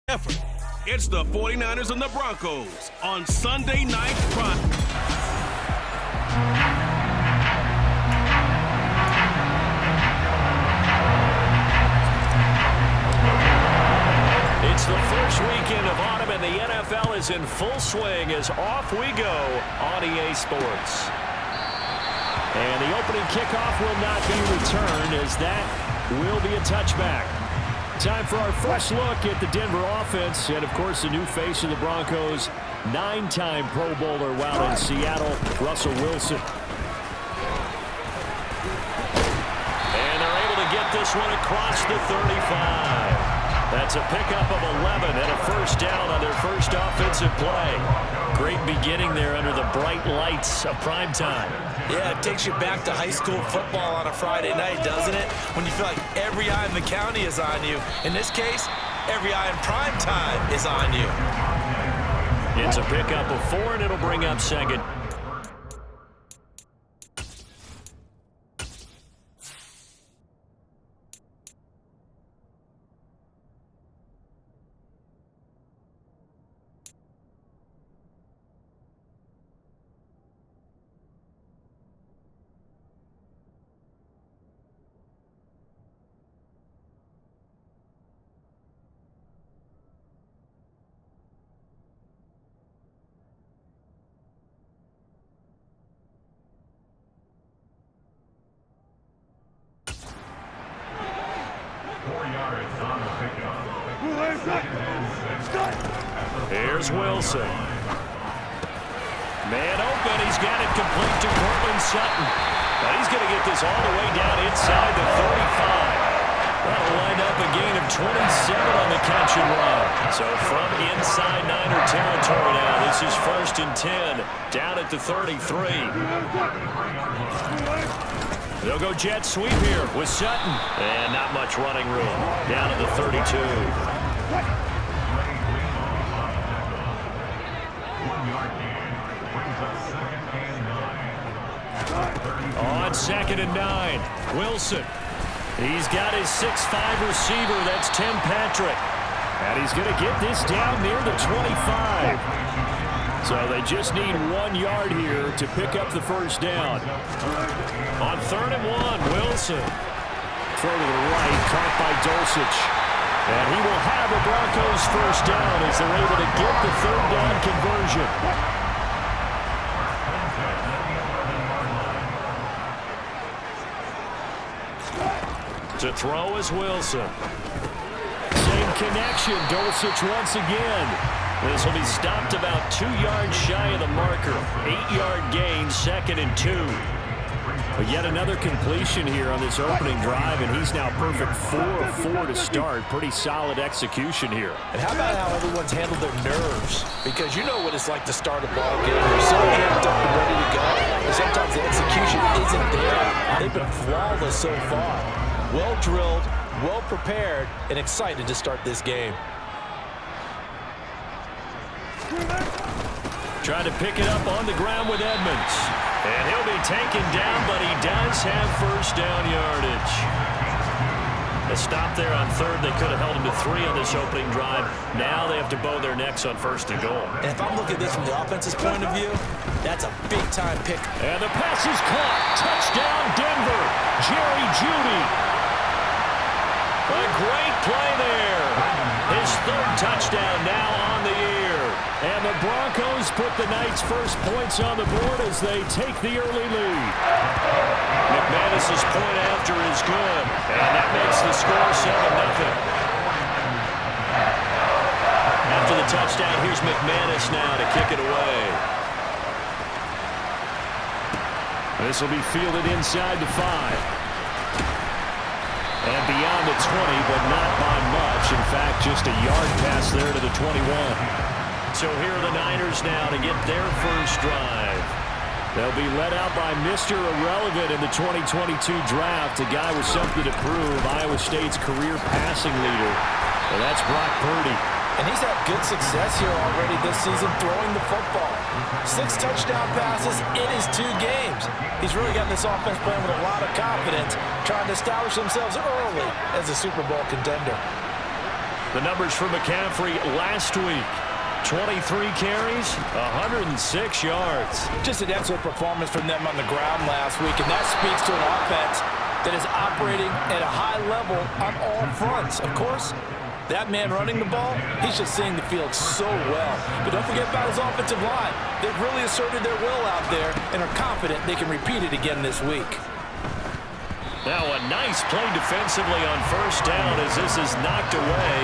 effort. It's the 49ers and the Broncos on Sunday Night Prime. It's the first weekend of autumn, and the NFL is in full swing as off we go on EA Sports. And the opening kickoff will not be returned, as that will be a touchback. Time for our first look at the Denver offense, and of course the new face of the Broncos, 9-time Pro Bowler while in Seattle, Russell Wilson. And they're able to get this one across the 35. That's a pickup of 11 and a first down on their first offensive play. Great beginning there under the bright lights of primetime. Yeah, it takes you back to high school football on a Friday night, doesn't it? When you feel like every eye in the county is on you. In this case, every eye in primetime is on you. It's a pickup of 4, and it'll bring up second. Here's Wilson. Man open. He's got it complete to Cortland Sutton. But he's going to get this all the way down inside the 35. That'll wind up a gain of 27 on the catch and run. So from inside Niner territory now, this is 1st and 10 down at the 33. They'll go jet sweep here with Sutton. And not much running room down at the 32. On 2nd and 9, Wilson. He's got his 6'5" receiver. That's Tim Patrick. And he's going to get this down near the 25. So they just need 1 yard here to pick up the first down. On 3rd and 1, Wilson. Throw to the right, caught by Dulcich. And he will have a Broncos first down as they're able to get the 3rd down conversion. To throw is Wilson. Same connection. Dulcich once again. This will be stopped about 2 yards shy of the marker. 8-yard gain, 2nd and 2. But yet another completion here on this opening drive, and he's now perfect 4 of 4 to start. Pretty solid execution here. And how about how everyone's handled their nerves? Because you know what it's like to start a ball game. You're so amped up and ready to go. And sometimes the execution isn't there. They've been flawless so far. Well drilled, well prepared, and excited to start this game. Trying to pick it up on the ground with Edmonds. And he'll be taken down, but he does have first down yardage. A stop there on 3rd. They could have held him to 3 on this opening drive. Now they have to bow their necks on 1st and goal. And if I'm looking at this from the offense's point of view, that's a big-time pick. And the pass is caught. Touchdown, Denver. Jerry Jeudy. A great play there. His 3rd touchdown now on the year. And the Broncos put the Knights' first points on the board as they take the early lead. McManus's point after is good. And that makes the score 7-0. After the touchdown, here's McManus now to kick it away. This will be fielded inside the 5. And beyond the 20, but not by much. In fact, just a yard pass there to the 21. So here are the Niners now to get their first drive. They'll be led out by Mr. Irrelevant in the 2022 draft, a guy with something to prove, Iowa State's career passing leader. And that's Brock Purdy. And he's had good success here already this season throwing the football. 6 touchdown passes in his 2 games. He's really gotten this offense playing with a lot of confidence, trying to establish themselves early as a Super Bowl contender. The numbers for McCaffrey last week. 23 carries, 106 yards. Just an excellent performance from them on the ground last week, and that speaks to an offense that is operating at a high level on all fronts. Of course, that man running the ball, he's just seeing the field so well. But don't forget about his offensive line. They've really asserted their will out there and are confident they can repeat it again this week. Now a nice play defensively on first down as this is knocked away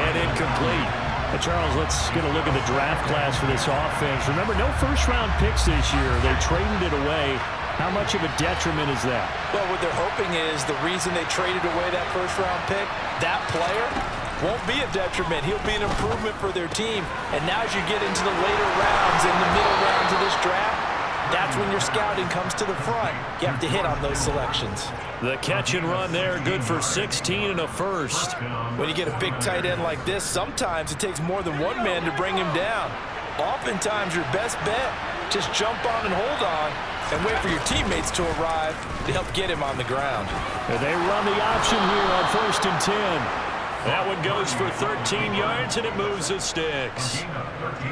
and incomplete. Charles, let's get a look at the draft class for this offense. Remember, no first-round picks this year. They traded it away. How much of a detriment is that? Well, what they're hoping is the reason they traded away that first-round pick, that player won't be a detriment. He'll be an improvement for their team. And now as you get into the later rounds and the middle rounds of this draft, that's when your scouting comes to the front. You have to hit on those selections. The catch and run there, good for 16 and a first. When you get a big tight end like this, sometimes it takes more than one man to bring him down. Oftentimes, your best bet, just jump on and hold on and wait for your teammates to arrive to help get him on the ground. And they run the option here on 1st and 10. That one goes for 13 yards, and it moves the sticks.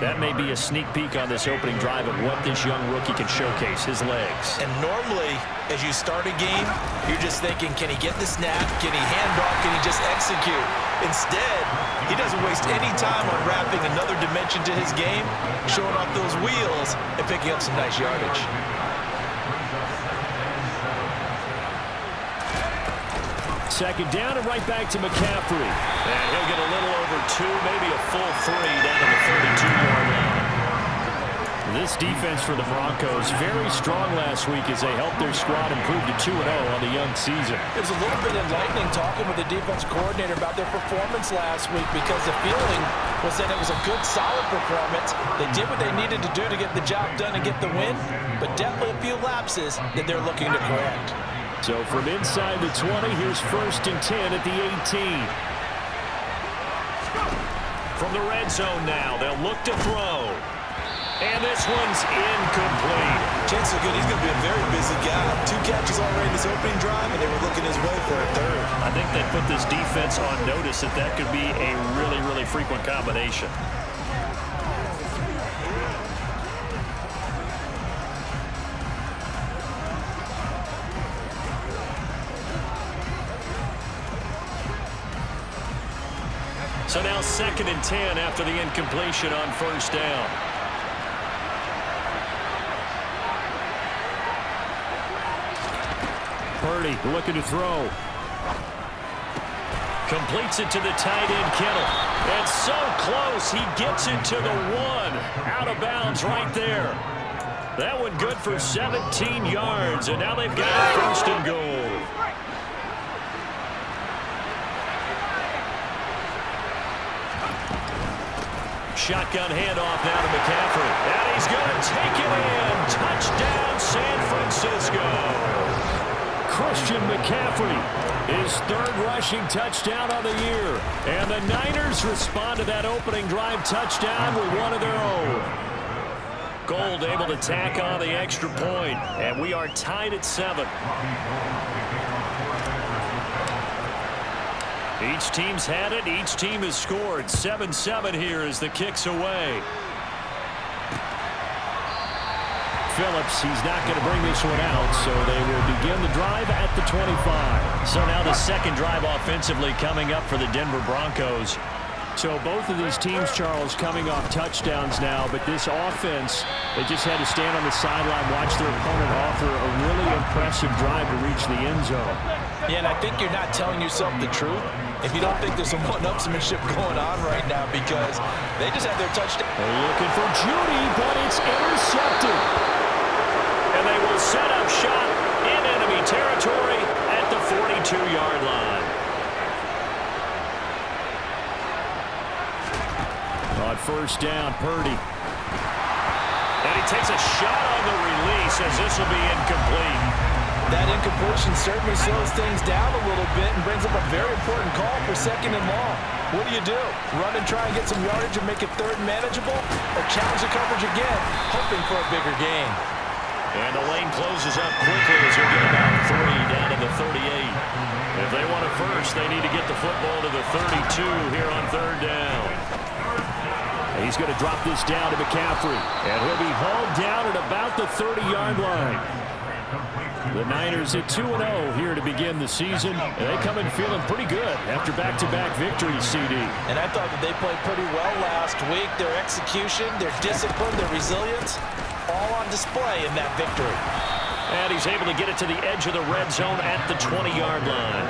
That may be a sneak peek on this opening drive of what this young rookie can showcase, his legs. And normally, as you start a game, you're just thinking, can he get the snap? Can he hand off? Can he just execute? Instead, he doesn't waste any time on wrapping another dimension to his game, showing off those wheels, and picking up some nice yardage. Second down and right back to McCaffrey. And he'll get a little over 2, maybe a full 3 down to the 32-yard line. This defense for the Broncos, very strong last week as they helped their squad improve to 2-0 on the young season. It was a little bit enlightening talking with the defense coordinator about their performance last week because the feeling was that it was a good, solid performance. They did what they needed to do to get the job done and get the win, but definitely a few lapses that they're looking to correct. So from inside the 20, here's 1st and 10 at the 18. From the red zone now, they'll look to throw. And this one's incomplete. Chances are good he's going to be a very busy guy. 2 catches already in this opening drive, and they were looking his way for a third. I think they put this defense on notice that that could be a really, really frequent combination. So now 2nd and 10 after the incompletion on first down. Purdy looking to throw. Completes it to the tight end, Kittle. And so close, he gets it to the 1. Out of bounds right there. That one good for 17 yards, and now they've got 1st and goal. Shotgun handoff now to McCaffrey. And he's going to take it in. Touchdown, San Francisco. Christian McCaffrey, his 3rd rushing touchdown of the year. And the Niners respond to that opening drive touchdown with one of their own. Gold able to tack on the extra point. And we are tied at 7. Each team's had it. Each team has scored. 7-7 here as the kick's away. Phillips, he's not going to bring this one out, so they will begin the drive at the 25. So now the second drive offensively coming up for the Denver Broncos. So both of these teams, Charles, coming off touchdowns now, but this offense, they just had to stand on the sideline, watch their opponent offer a really impressive drive to reach the end zone. Yeah, and I think you're not telling yourself the truth if you don't think there's some one-upsmanship going on right now because they just had their touchdown. They're looking for Judy, but it's intercepted. And they will set up shop in enemy territory at the 42-yard line. On first down, Purdy. And he takes a shot on the release as this will be incomplete. That incompletion certainly slows things down a little bit and brings up a very important call for 2nd and long. What do? Run and try and get some yardage and make it 3rd and manageable? Or challenge the coverage again, hoping for a bigger gain? And the lane closes up quickly as he'll get about 3 down to the 38. If they want it first, they need to get the football to the 32 here on 3rd down. He's going to drop this down to McCaffrey. And he'll be hauled down at about the 30-yard line. The Niners at 2-0 here to begin the season. And they come in feeling pretty good after back-to-back victories, CD. And I thought that they played pretty well last week. Their execution, their discipline, their resilience, all on display in that victory. And he's able to get it to the edge of the red zone at the 20-yard line.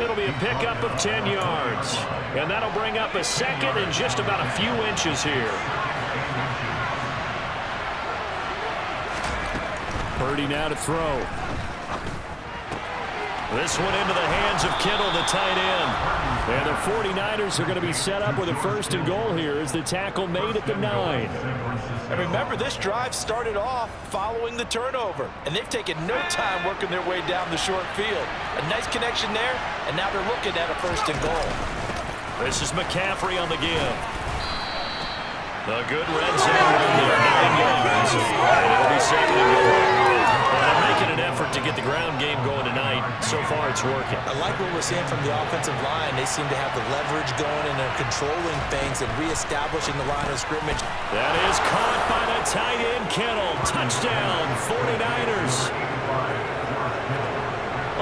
It'll be a pickup of 10 yards. And that'll bring up a second and just about a few inches here. Purdy now to throw. This one into the hands of Kittle, the tight end. And the 49ers are going to be set up with a 1st and goal here as the tackle made at the 9. And remember, this drive started off following the turnover. And they've taken no time working their way down the short field. A nice connection there, and now they're looking at a 1st and goal. This is McCaffrey on the give. A good red zone right there, 9 yards. And it'll be 2nd and goal. And they're making an effort to get the ground game going tonight. So far, it's working. I like what we're seeing from the offensive line. They seem to have the leverage going and are controlling things and reestablishing the line of scrimmage. That is caught by the tight end, Kittle. Touchdown, 49ers.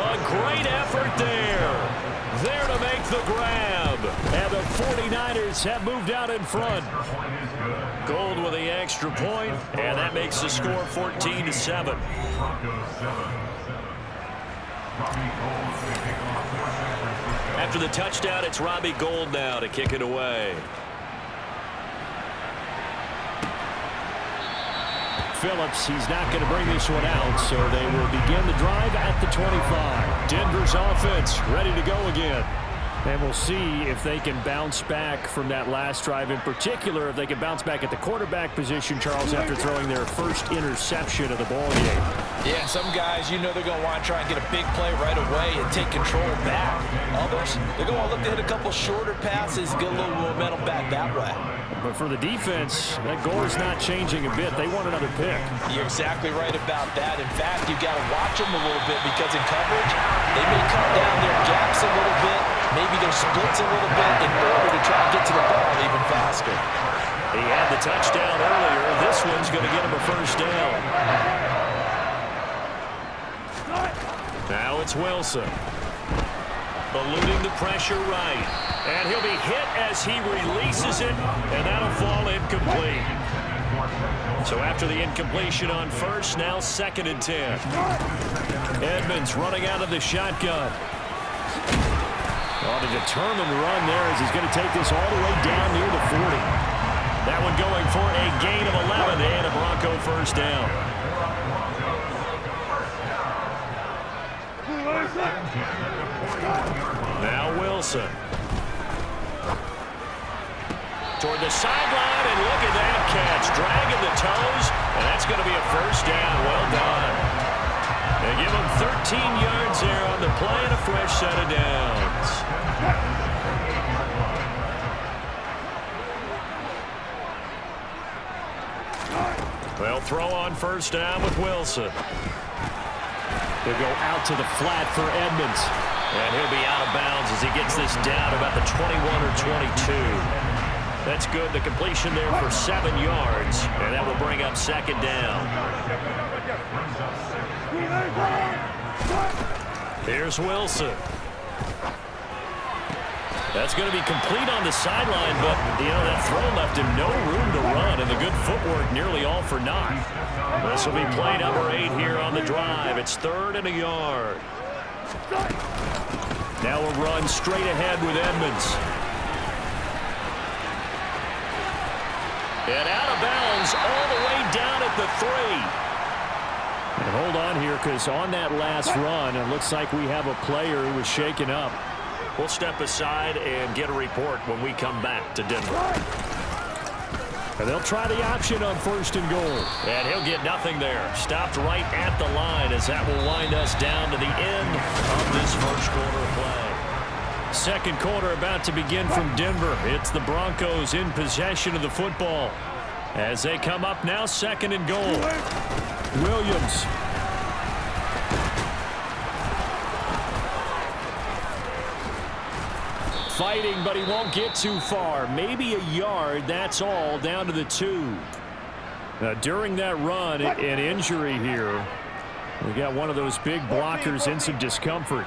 A great effort there. There to make the grab. And the 49ers have moved out in front. Gold with the extra point, and that makes the score 14-7. After the touchdown, it's Robbie Gould now to kick it away. Phillips, he's not going to bring this one out, so they will begin the drive at the 25. Denver's offense ready to go again. And we'll see if they can bounce back from that last drive. In particular, if they can bounce back at the quarterback position, Charles, after throwing their first interception of the ballgame. Yeah, some guys, you know they're going to want to try and get a big play right away and take control back. Others, they're going to look to hit a couple shorter passes, get a little momentum back that way. But for the defense, that goal is not changing a bit. They want another pick. You're exactly right about that. In fact, you've got to watch them a little bit because in coverage, they may cut down their gaps a little bit, maybe their splits a little bit in order to try and get to the ball even faster. He had the touchdown earlier. This one's going to get him a 1st down. Now it's Wilson. Eluding the pressure right. And he'll be hit as he releases it, and that'll fall incomplete. So after the incompletion on 1st, now 2nd and 10. Edmonds running out of the shotgun. On a determined run there as he's going to take this all the way down near the 40. That one going for a gain of 11 and a Bronco 1st down. Now Wilson. Toward the sideline, and look at that catch. Dragging the toes, and that's going to be a 1st down. Well done. They give him 13 yards there on the play and a fresh set of downs. They'll throw on 1st down with Wilson. They'll go out to the flat for Edmonds. And he'll be out of bounds as he gets this down about the 21 or 22. That's good. The completion there for 7 yards. And that will bring up 2nd down. Here's Wilson. That's going to be complete on the sideline, but, that throw left him no room to run, and the good footwork nearly all for naught. This will be play number 8 here on the drive. It's 3rd and a yard. Now a run straight ahead with Edmonds. And out of bounds all the way down at the 3. And hold on here, because on that last run, it looks like we have a player who was shaken up. We'll step aside and get a report when we come back to Denver. And they'll try the option on 1st and goal. And he'll get nothing there. Stopped right at the line as that will wind us down to the end of this 1st quarter play. 2nd quarter about to begin from Denver. It's the Broncos in possession of the football as they come up now 2nd and goal. Williams. Fighting, but he won't get too far. Maybe a yard, that's all, down to the 2. During that run, an injury here. We got one of those big blockers in some discomfort.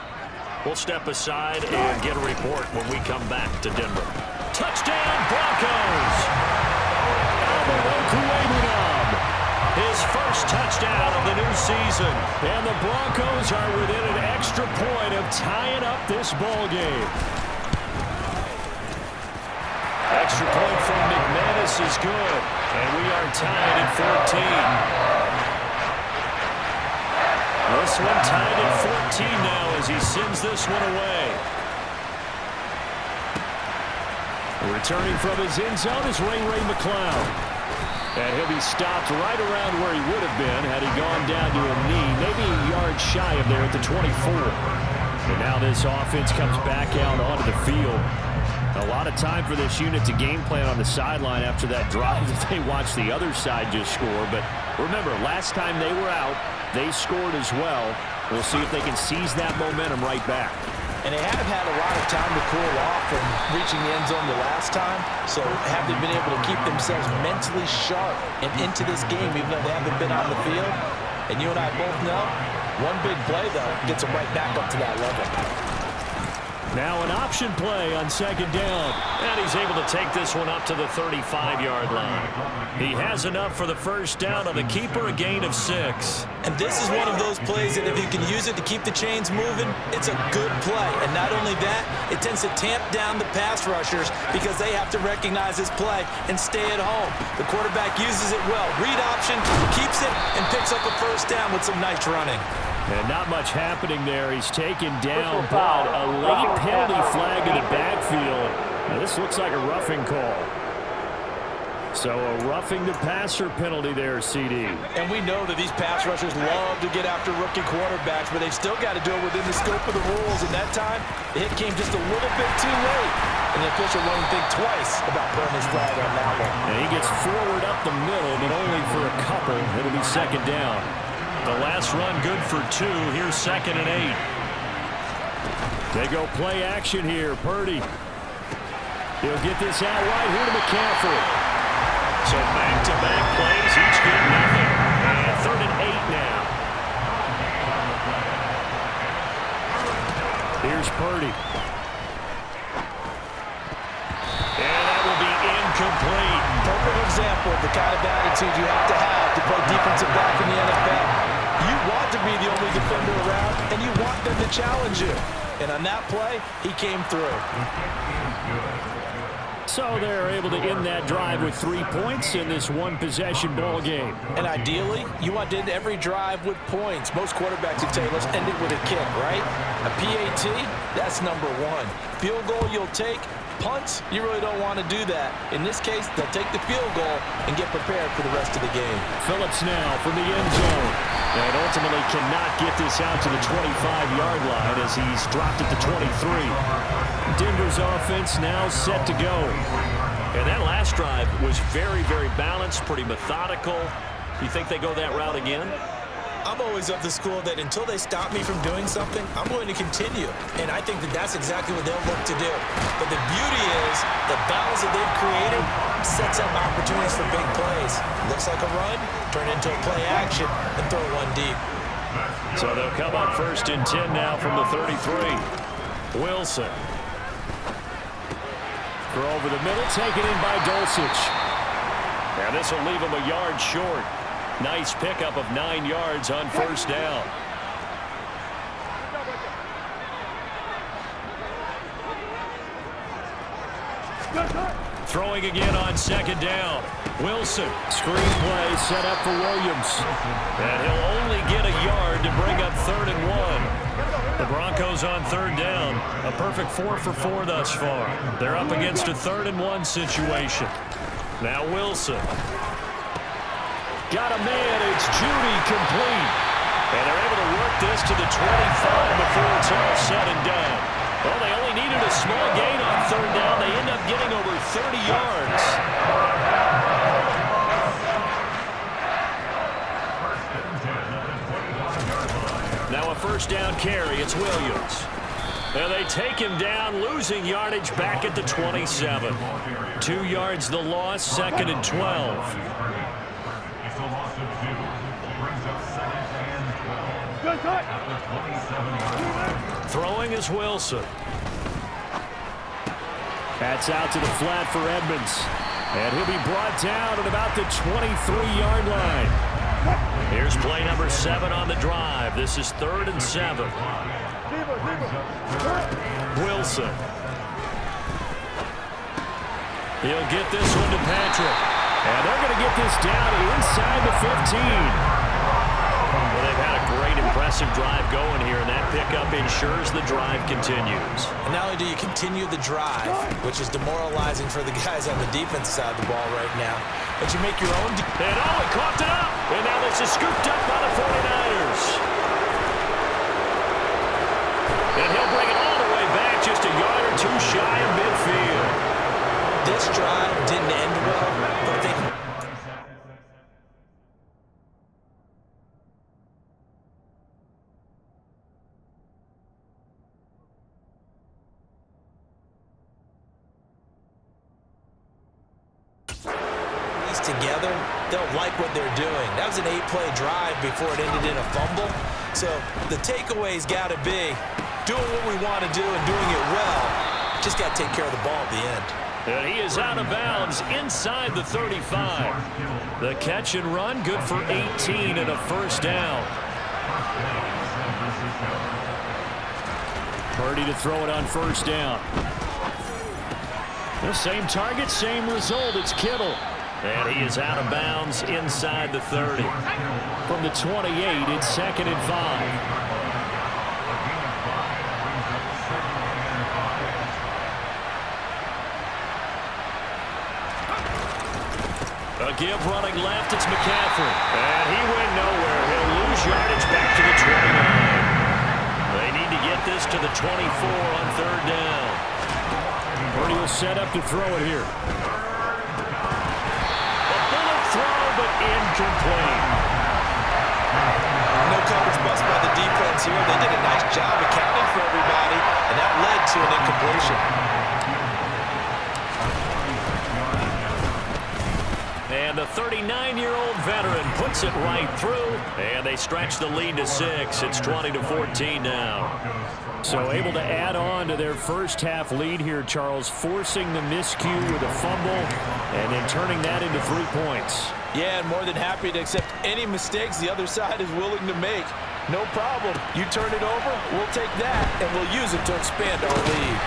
We'll step aside and get a report when we come back to Denver. Touchdown, Broncos! His first touchdown of the new season. And the Broncos are within an extra point of tying up this ball game. Extra point from McManus is good. And we are tied at 14. This one tied at 14 now as he sends this one away. Returning from his end zone is Ray McCloud. And he'll be stopped right around where he would have been had he gone down to a knee, maybe a yard shy of there at the 24. And now this offense comes back out onto the field. A lot of time for this unit to game plan on the sideline after that drive that they watched the other side just score. But remember, last time they were out, they scored as well. We'll see if they can seize that momentum right back. And they have had a lot of time to cool off from reaching the end zone the last time. So have they been able to keep themselves mentally sharp and into this game even though they haven't been on the field? And you and I both know, one big play, though, gets them right back up to that level. Now an option play on second down. And he's able to take this one up to the 35-yard line. He has enough for the first down on the keeper, a gain of 6. And this is one of those plays that if you can use it to keep the chains moving, it's a good play. And not only that, it tends to tamp down the pass rushers because they have to recognize this play and stay at home. The quarterback uses it well. Read option, keeps it, and picks up a first down with some nice running. And not much happening there. He's taken down, but a late penalty flag in the backfield. Now this looks like a roughing call. So a roughing the passer penalty there, CD. And we know that these pass rushers love to get after rookie quarterbacks, but they've still got to do it within the scope of the rules. And that time, the hit came just a little bit too late. And the official won't think twice about putting his flag on that one. And he gets forward up the middle, but only for a couple. It'll be second down. The last run good for 2. Here's 2nd and 8. They go play action here. Purdy. He'll get this out right here to McCaffrey. So back-to-back plays, each get nothing. And 3rd and 8 now. Here's Purdy. And that will be incomplete. Perfect example of the kind of attitude you have to play defensive back in the NFL. You want to be the only defender around, and you want them to challenge you. And on that play, he came through. So they're able to end that drive with 3 points in this one-possession ball game. And ideally, you want to end every drive with points. Most quarterbacks would tell you, let's end it with a kick, right? A PAT, that's number 1. Field goal you'll take. Punts, you really don't want to do that. In this case, they'll take the field goal and get prepared for the rest of the game. Phillips now from the end zone. And ultimately cannot get this out to the 25-yard line as he's dropped at the 23. Denver's offense now set to go. And that last drive was very, very balanced, pretty methodical. You think they go that route again? I'm always of the school that until they stop me from doing something, I'm going to continue. And I think that that's exactly what they'll look to do. But the beauty is the balance that they've created sets up opportunities for big plays. Looks like a run, turn into a play action, and throw one deep. So they'll come up 1st and 10 now from the 33. Wilson. Throw over the middle, taken in by Dulcich. Now this will leave him a yard short. Nice pickup of 9 yards on 1st down. Throwing again on 2nd down. Wilson. Screenplay set up for Williams. And he'll only get a yard to bring up 3rd and 1. The Broncos on 3rd down. A perfect 4 for 4 thus far. They're up against a 3rd and 1 situation. Now Wilson. Got a man, it's Judy complete. And they're able to work this to the 25 before it's all said and done. Well, they only needed a small gain on 3rd down. They end up getting over 30 yards. Now a first down carry. It's Williams. And they take him down, losing yardage back at the 27. 2 yards the loss, 2nd and 12. Throwing is Wilson. That's out to the flat for Edmonds. And he'll be brought down at about the 23-yard line. Here's play number 7 on the drive. This is 3rd and 7. Wilson. He'll get this one to Patrick. And they're going to get this down inside the 15. Well, they've had a great, impressive drive going here, and that pickup ensures the drive continues. And not only do you continue the drive, which is demoralizing for the guys on the defense side of the ball right now, but you make your own. And he coughed it up. And now this is scooped up by the 49ers. And he'll bring it all the way back, just a yard or 2 shy of midfield. This drive didn't end well, but they together, they'll like what they're doing. That was an 8-play drive before it ended in a fumble. So the takeaway's got to be doing what we want to do and doing it well. Just got to take care of the ball at the end. And he is out of bounds inside the 35. The catch and run, good for 18 and a first down. Purdy to throw it on first down. The same target, same result. It's Kittle. And he is out of bounds inside the 30. From the 28, it's 2nd and 5. A give running left, it's McCaffrey. And he went nowhere. He'll lose yardage back to the 29. They need to get this to the 24 on 3rd down. Purdy will set up to throw it here. But incomplete. No coverage bust by the defense here. They did a nice job accounting for everybody, and that led to an incompletion. And the 39-year-old veteran puts it right through, and they stretch the lead to 6. It's 20-14 now. So able to add on to their first half lead here, Charles, forcing the miscue with a fumble and then turning that into 3 points. Yeah, and more than happy to accept any mistakes the other side is willing to make. No problem. You turn it over, we'll take that, and we'll use it to expand our lead.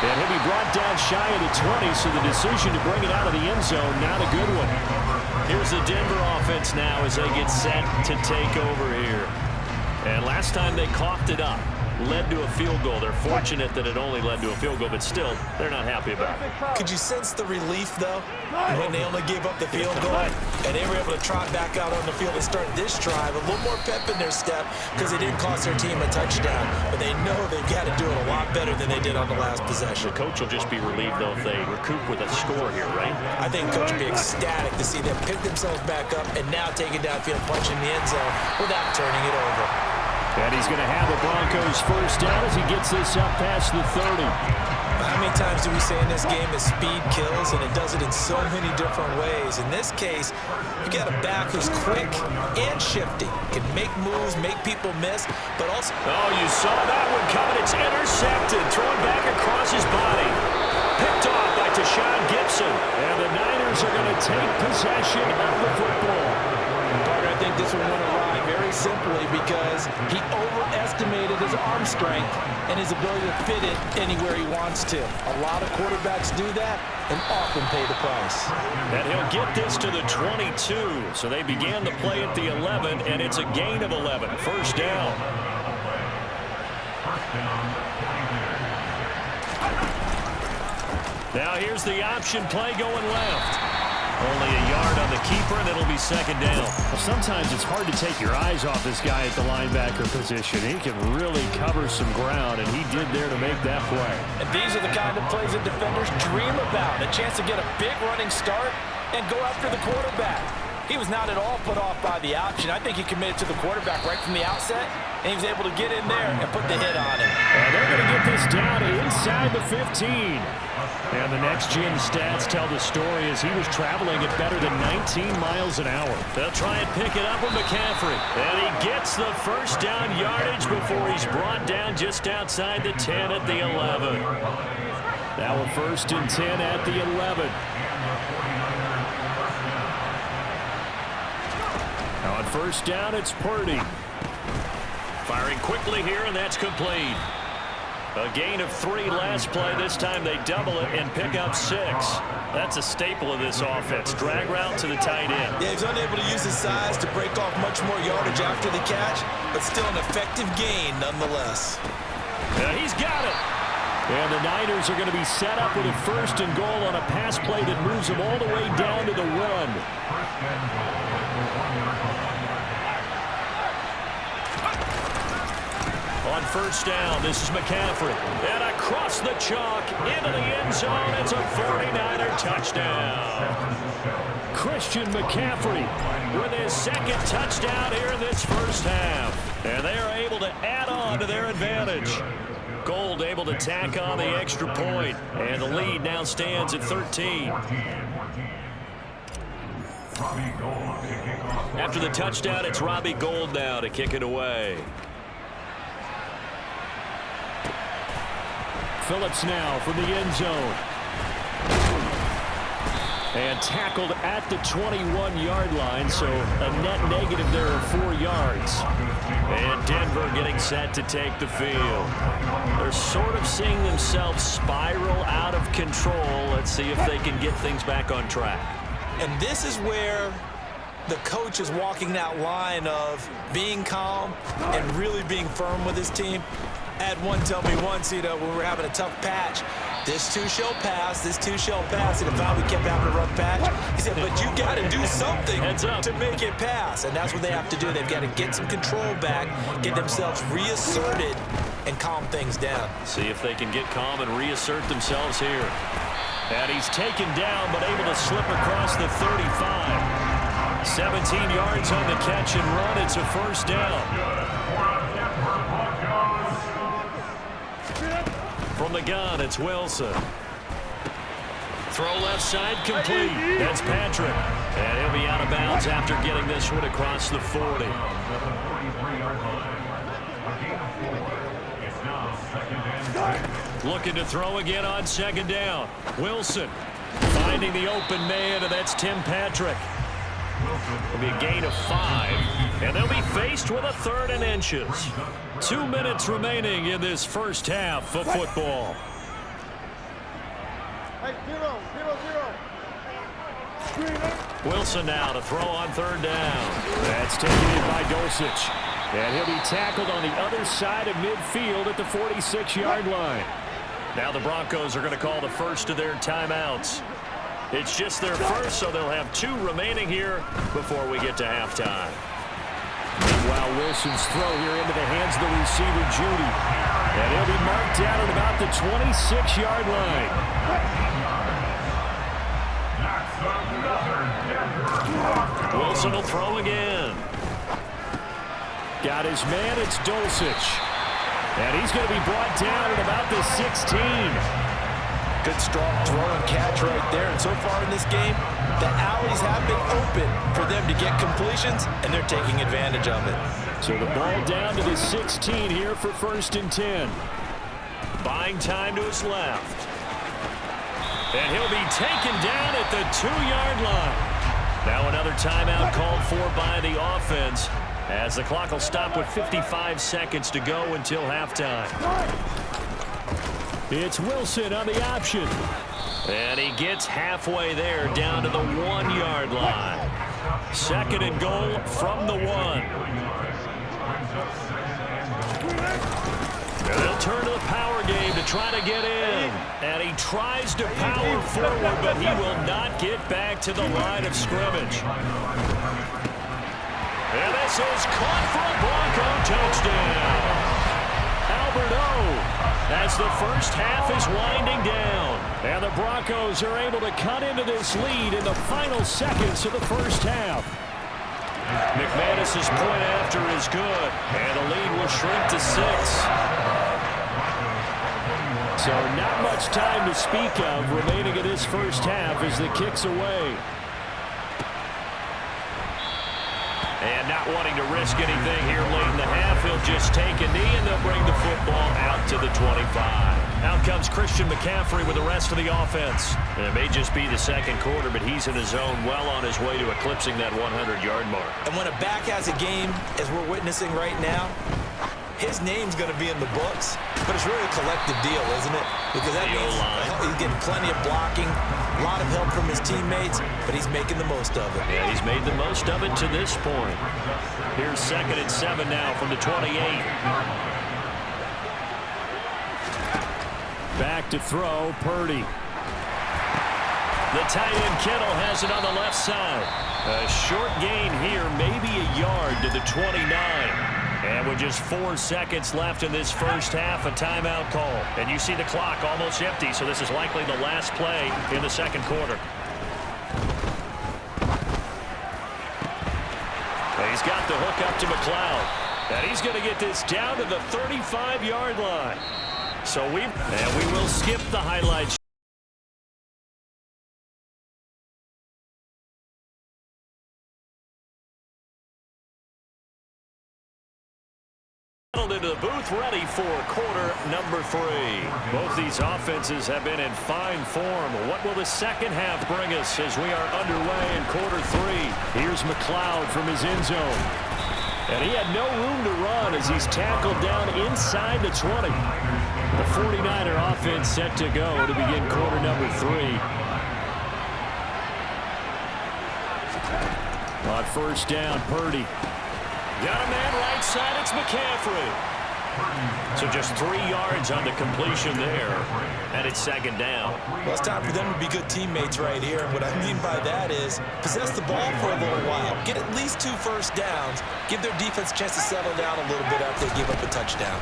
And he'll be brought down shy of the 20, so the decision to bring it out of the end zone, not a good one. Here's the Denver offense now as they get set to take over here. And last time they coughed it up, led to a field goal. They're fortunate that it only led to a field goal, but still, they're not happy about it. Could you sense the relief, though, when they only gave up the field goal? And they were able to trot back out on the field and start this drive. A little more pep in their step because it didn't cost their team a touchdown. But they know they've got to do it a lot better than they did on the last possession. The coach will just be relieved, though, if they recoup with a score here, right? I think coach will be ecstatic to see them pick themselves back up and now take it downfield, punch in the end zone without turning it over. And he's going to have the Broncos first down as he gets this up past the 30. How many times do we say in this game that speed kills, and it does it in so many different ways? In this case, you got a back who's quick and shifty, can make moves, make people miss, but also... Oh, you saw that one coming. It's intercepted, thrown back across his body. Picked off by Tashawn Gibson. And the Niners are going to take possession of the football. Parker, I think this one went awry very simply because he overestimated his arm strength and his ability to fit it anywhere he wants to. A lot of quarterbacks do that and often pay the price. And he'll get this to the 22. So they began the play at the 11, and it's a gain of 11. First down. Now here's the option play going left. Only a yard on the keeper, and it'll be second down. Well, sometimes it's hard to take your eyes off this guy at the linebacker position. He can really cover some ground, and he did there to make that play. And these are the kind of plays that defenders dream about. A chance to get a big running start and go after the quarterback. He was not at all put off by the option. I think he committed to the quarterback right from the outset, and he was able to get in there and put the hit on him. And they're going to get this down inside the 15. And the next-gen stats tell the story as he was traveling at better than 19 miles an hour. They'll try and pick it up with McCaffrey. And he gets the first down yardage before he's brought down just outside the 10 at the 11. Now a 1st and 10 at the 11. On 1st down, it's Purdy. Firing quickly here, and that's complete. A gain of 3 last play. This time they double it and pick up 6. That's a staple of this offense. Drag route to the tight end. Yeah, he's unable to use his size to break off much more yardage after the catch, but still an effective gain nonetheless. He's got it. And the Niners are going to be set up with a 1st and goal on a pass play that moves them all the way down to the 1. On 1st down, this is McCaffrey. And across the chalk, into the end zone. It's a 49er touchdown. Christian McCaffrey with his 2nd touchdown here in this 1st half. And they are able to add on to their advantage. Gold able to tack on the extra point. And the lead now stands at 13. After the touchdown, it's Robbie Gould now to kick it away. Phillips now from the end zone. And tackled at the 21-yard line, so a net negative there of 4 yards. And Denver getting set to take the field. They're sort of seeing themselves spiral out of control. Let's see if they can get things back on track. And this is where the coach is walking that line of being calm and really being firm with his team. I had one tell me once, when we were having a tough patch, this too shall pass, this too shall pass. And if we kept having a rough patch, he said, but you got to do something to make it pass. And that's what they have to do. They've got to get some control back, get themselves reasserted, and calm things down. See if they can get calm and reassert themselves here. And he's taken down, but able to slip across the 35. 17 yards on the catch and run. It's a 1st down. From the gun, it's Wilson. Throw left side complete. That's Patrick. And he'll be out of bounds after getting this one across the 40. Looking to throw again on 2nd down. Wilson finding the open man, and that's Tim Patrick. It'll be a gain of 5, and they'll be faced with a 3rd and inches. 2 minutes remaining in this 1st half of football. Wilson now to throw on 3rd down. That's taken in by Dulcich. And he'll be tackled on the other side of midfield at the 46-yard line. Now the Broncos are going to call the first of their timeouts. It's just their first, so they'll have 2 remaining here before we get to halftime. Meanwhile, Wilson's throw here into the hands of the receiver, Judy. And he'll be marked down at about the 26-yard line. Wilson will throw again. Got his man, it's Dulcich. And he's going to be brought down at about the 16. Good strong throw and catch right there. And so far in this game, the alleys have been open for them to get completions, and they're taking advantage of it. So the ball down to the 16 here for 1st and 10. Buying time to his left. And he'll be taken down at the 2-yard line. Now another timeout called for by the offense, as the clock will stop with 55 seconds to go until halftime. It's Wilson on the option. And he gets halfway there, down to the 1-yard line. 2nd and goal from the 1. And they'll turn to the power game to try to get in. And he tries to power forward, but he will not get back to the line of scrimmage. And this is caught for a Bronco touchdown. number no, as the first half is winding down. And the Broncos are able to cut into this lead in the final seconds of the first half. McManus's point after is good, and the lead will shrink to 6. So not much time to speak of remaining in this first half as the kick's away. And not wanting to risk anything here late in the half, he'll just take a knee and they'll bring the football out to the 25. Out comes Christian McCaffrey with the rest of the offense. And it may just be the second quarter, but he's in his zone, well on his way to eclipsing that 100-yard mark. And when a back has a game, as we're witnessing right now, his name's going to be in the books, but it's really a collective deal, isn't it? Because that means he's getting plenty of blocking, a lot of help from his teammates, but he's making the most of it. Yeah, he's made the most of it to this point. Here's 2nd and 7 now from the 28. Back to throw, Purdy. The tight end Kittle has it on the left side. A short gain here, maybe a yard to the 29. And with just 4 seconds left in this first half, a timeout call. And you see the clock almost empty, so this is likely the last play in the second quarter. And he's got the hook up to McLeod. And he's going to get this down to the 35-yard line. So we will skip the highlights. Into the booth, ready for quarter number 3. Both these offenses have been in fine form. What will the second half bring us as we are underway in quarter 3? Here's McLeod from his end zone. And he had no room to run as he's tackled down inside the 20. The 49er offense set to go to begin quarter number 3. On first down, Purdy. Got a man right side, it's McCaffrey. So just 3 yards on the completion there, and it's 2nd down. Well, it's time for them to be good teammates right here, and what I mean by that is possess the ball for a little while, get at least 2 first downs, give their defense a chance to settle down a little bit after they give up a touchdown.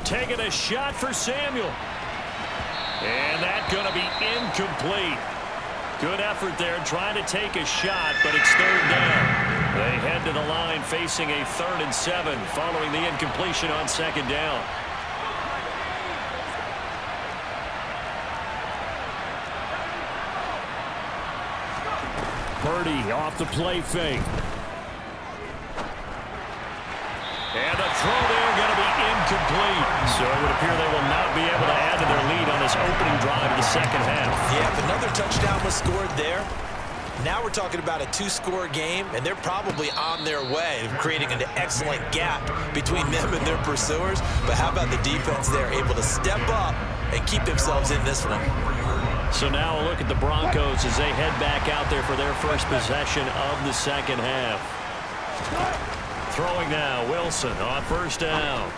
Taking a shot for Samuel. And that's going to be incomplete. Good effort there trying to take a shot, but it's 3rd down. They head to the line facing a 3rd and 7 following the incompletion on 2nd down. Purdy off the play fake. And the throw there going to be incomplete. So it would appear they will not be able to add to their lead on this opening drive of the second half. Yeah, if another touchdown was scored there, now we're talking about a 2-score game, and they're probably on their way of creating an excellent gap between them and their pursuers. But how about the defense there, able to step up and keep themselves in this one? So now a look at the Broncos as they head back out there for their first possession of the second half. Throwing now, Wilson on first down.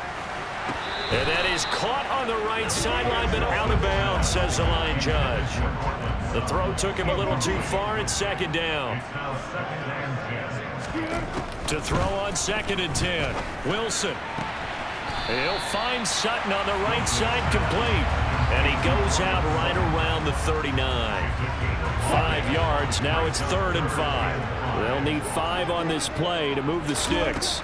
And that is caught on the right sideline, but out of bounds, says the line judge. The throw took him a little too far. It's 2nd down. To throw on 2nd and 10. Wilson. He'll find Sutton on the right side, complete. And he goes out right around the 39. 5 yards. Now it's 3rd and 5. They'll need 5 on this play to move the sticks.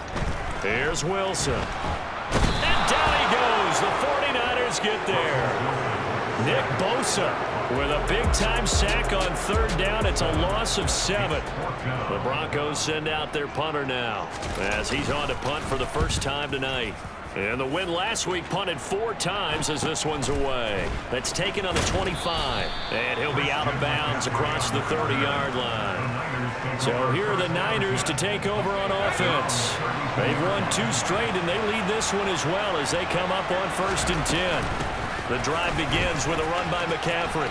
Here's Wilson. And down he goes. The 49ers get there. Nick Bosa with a big-time sack on 3rd down. It's a loss of 7. The Broncos send out their punter now as he's on to punt for the first time tonight. And the win last week punted 4 times as this one's away. That's taken on the 25. And he'll be out of bounds across the 30-yard line. So here are the Niners to take over on offense. They've won 2 straight, and they lead this one as well as they come up on 1st and 10. The drive begins with a run by McCaffrey.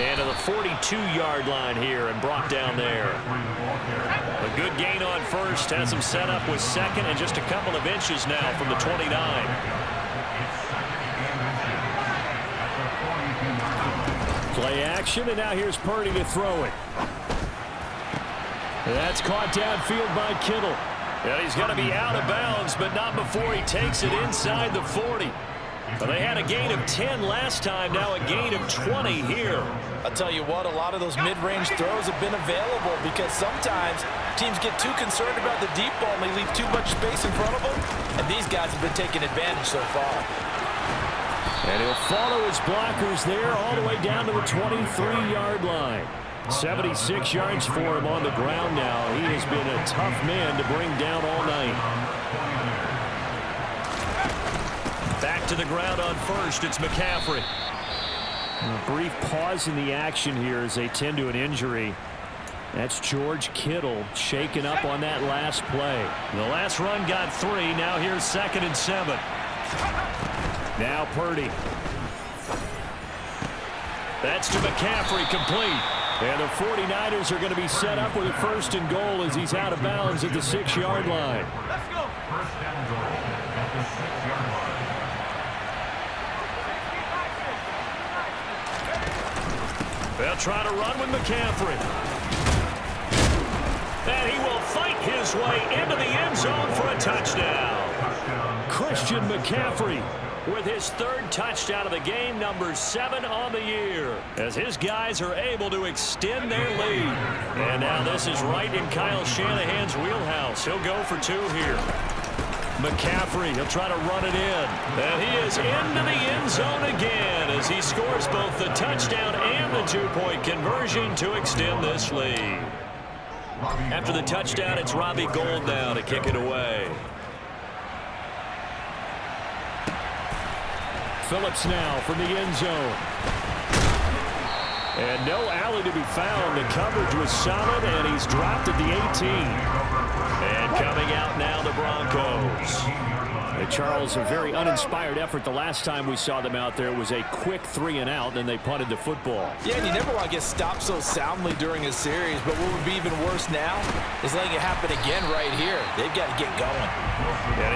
And to the 42-yard line here and brought down there. A good gain on 1st. Has him set up with 2nd and just a couple of inches now from the 29. Play action, and now here's Purdy to throw it. That's caught downfield by Kittle. And he's going to be out of bounds, but not before he takes it inside the 40. Well, they had a gain of 10 last time, now a gain of 20 here. I'll tell you what, a lot of those mid-range throws have been available because sometimes teams get too concerned about the deep ball and they leave too much space in front of them. And these guys have been taking advantage so far. And he'll follow his blockers there all the way down to the 23-yard line. 76 yards for him on the ground now. He has been a tough man to bring down all night. Back to the ground on first. It's McCaffrey. A brief pause in the action here as they tend to an injury. That's George Kittle shaken up on that last play. The last run got 3. Now here's 2nd and 7. Now Purdy. That's to McCaffrey, complete. And the 49ers are going to be set up with a 1st and goal as he's out of bounds at the 6-yard line. Let's go. First down goal at the 6-yard line. They'll try to run with McCaffrey. And he will fight his way into the end zone for a touchdown. Christian McCaffrey with his 3rd touchdown of the game, number 7 on the year, as his guys are able to extend their lead. And now this is right in Kyle Shanahan's wheelhouse. He'll go for 2 here. McCaffrey, he'll try to run it in. And he is into the end zone again as he scores both the touchdown and the 2-point conversion to extend this lead. After the touchdown, it's Robbie Gould now to kick it away. Phillips now from the end zone. And no alley to be found. The coverage was solid, and he's dropped at the 18. And coming out now, the Broncos. Charles, a very uninspired effort the last time we saw them out there. It was a quick 3-and-out, then they punted the football. Yeah, and you never want to get stopped so soundly during a series, but what would be even worse now is letting it happen again right here. They've got to get going. And